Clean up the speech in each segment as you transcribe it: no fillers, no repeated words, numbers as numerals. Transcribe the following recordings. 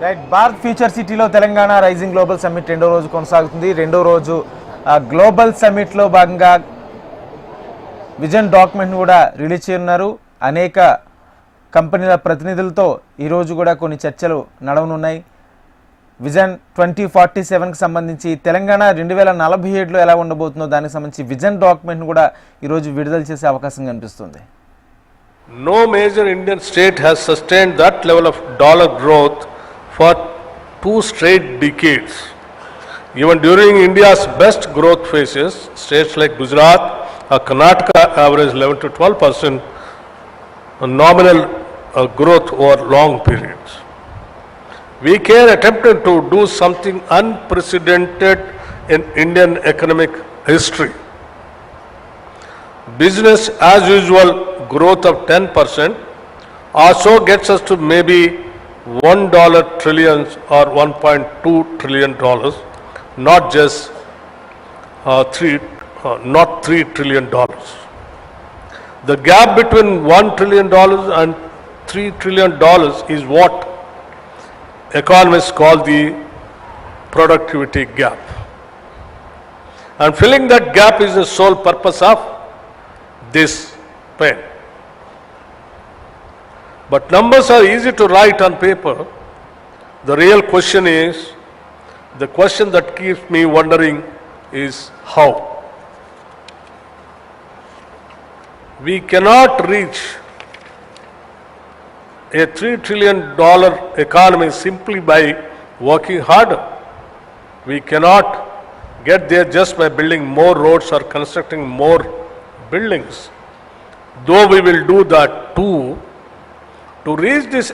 Right, Bharat future సిటీలో Telangana rising global summit రెండో రోజు కొనసాగుతుంది. రెండో రోజు గ్లోబల్ సమ్మిట్లో భాగంగా విజన్ డాక్యుమెంట్ కూడా రిలీజ్ చేయనున్నారు. అనేక కంపెనీల ప్రతినిధులతో ఈరోజు కూడా కొన్ని చర్చలు నడవనున్నాయి. విజన్ 2047కి సంబంధించి తెలంగాణ 2047లో ఎలా ఉండబోతుందో దానికి సంబంధించి విజన్ డాక్యుమెంట్ కూడా ఈరోజు విడుదల చేసే అవకాశం కనిపిస్తుంది. No major Indian state has sustained that level of dollar growth for 2 straight decades. Even during India's best growth phases, states like Gujarat or Karnataka average 11 to 12% nominal growth over long periods. We can attempt to do something unprecedented in Indian economic history. Business as usual growth of 10% also gets us to maybe $1 trillion or $1.2 trillion, not just not $3 trillion. The gap between $1 trillion and $3 trillion is what economists call the productivity gap. And filling that gap is the sole purpose of this pen. But numbers are easy to write on paper. The real question is, the question that keeps me wondering is how. We cannot reach a $3 trillion economy simply by working harder. We cannot get there just by building more roads or constructing more buildings. Though we will do that too, to reach this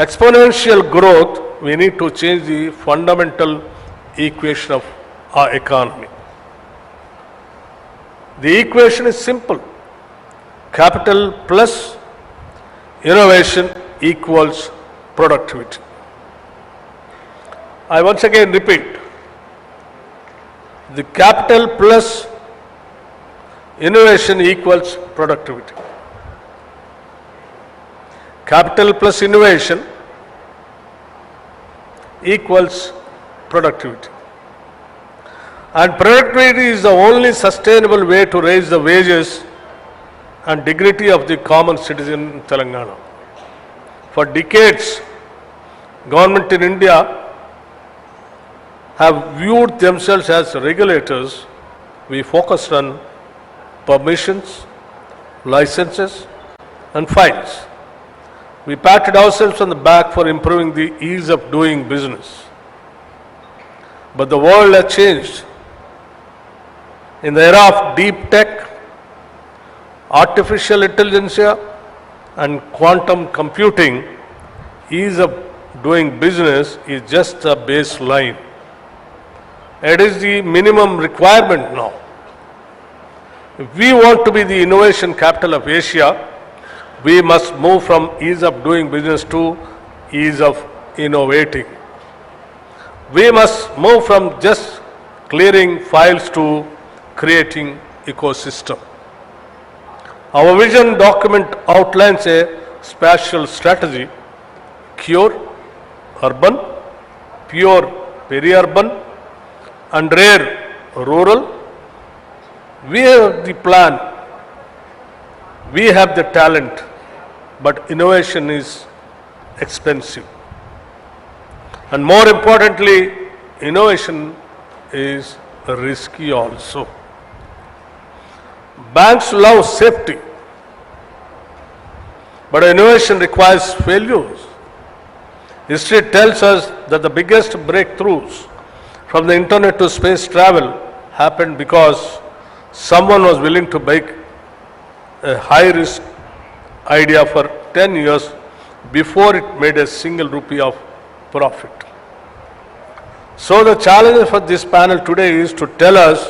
exponential growth, we need to change the fundamental equation of our economy. The equation is simple. Capital plus innovation equals productivity. I once again repeat, the capital plus innovation equals productivity. Capital plus innovation equals productivity. And productivity is the only sustainable way to raise the wages and dignity of the common citizen in Telangana. For decades, government in India have viewed themselves as regulators. We focused on permissions, licenses, and fines. We patted ourselves on the back for improving the ease of doing business. But the world has changed. In the era of deep tech, artificial intelligence, and quantum computing, ease of doing business is just a baseline. It is the minimum requirement now. If we want to be the innovation capital of Asia, we must move from ease of doing business to ease of innovating. We must move from just clearing files to creating ecosystem. Our vision document outlines a spatial strategy: cure urban, pure peri-urban, and rare rural. We have the plan, we have the talent, but innovation is expensive. And more importantly, innovation is risky also. Banks love safety, but innovation requires failures. History tells us that the biggest breakthroughs from the internet to space travel happened because someone was willing to make a high-risk idea for 10 years before it made a single rupee of profit. So the challenge for this panel today is to tell us,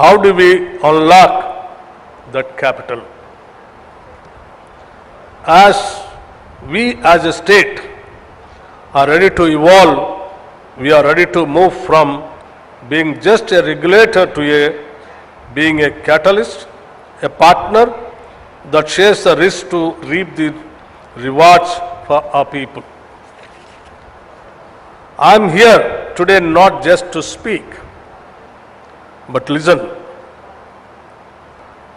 how do we unlock that capital? As we as a state are ready to evolve, we are ready to move from being just a regulator to being a catalyst, a partner that shares the risk to reap the rewards for our people. I am here today not just to speak, but listen.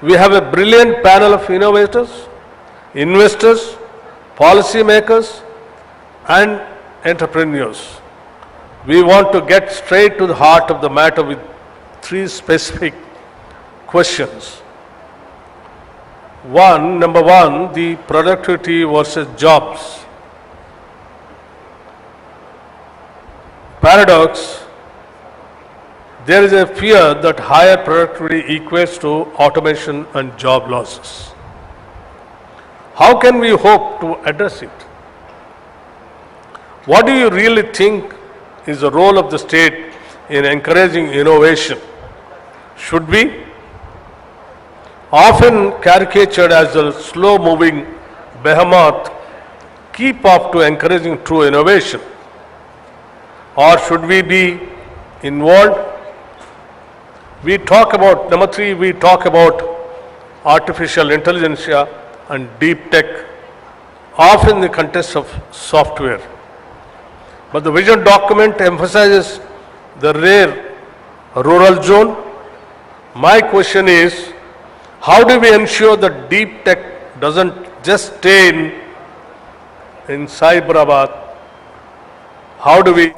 We have a brilliant panel of innovators, investors, policymakers, and entrepreneurs. We want to get straight to the heart of the matter with three specific questions. Number one, the productivity versus jobs. Paradox, there is a fear that higher productivity equates to automation and job losses. How can we hope to address it? What do you really think is the role of the state in encouraging innovation? Should we, often caricatured as a slow-moving behemoth, keep up to encouraging true innovation? Or should we be involved? Number three, we talk about artificial intelligence and deep tech, often in the context of software. But the vision document emphasizes the rare rural zone. My question is, how do we ensure that deep tech doesn't just stay in Cyberabad? How do we